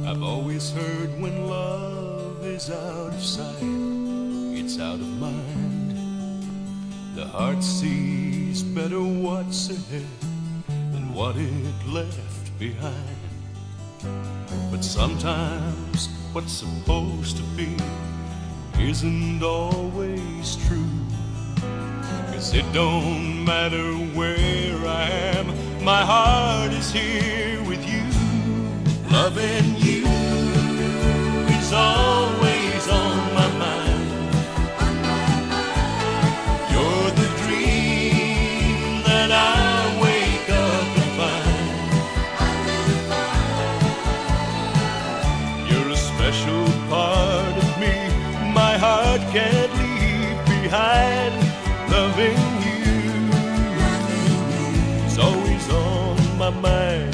I've always heard when love is out of sight, it's out of mind. The heart sees better what's ahead than what it left behind. But sometimes what's supposed to be isn't always true. 'Cause it don't matter where I am, my heart is here with you. Loving you is always on my mind. You're the dream that I wake up and find. You're a special part of me my heart can't leave behind. Loving you is always on my mind.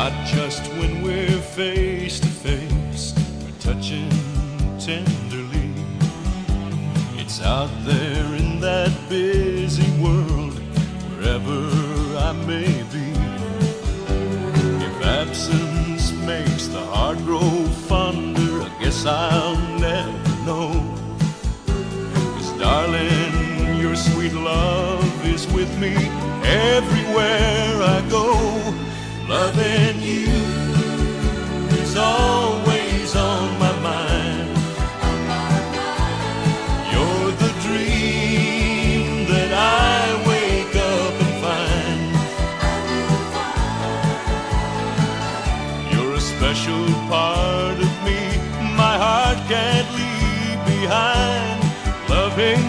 Not just when we're face to face or touching tenderly. It's out there in that busy world, wherever I may be. If absence makes the heart grow fonder, I guess I'll never know. 'Cause darling, your sweet love is with me everywhere I go. Loving you is always on my mind. You're the dream that I wake up and find. You're a special part of me my heart can't leave behind. Loving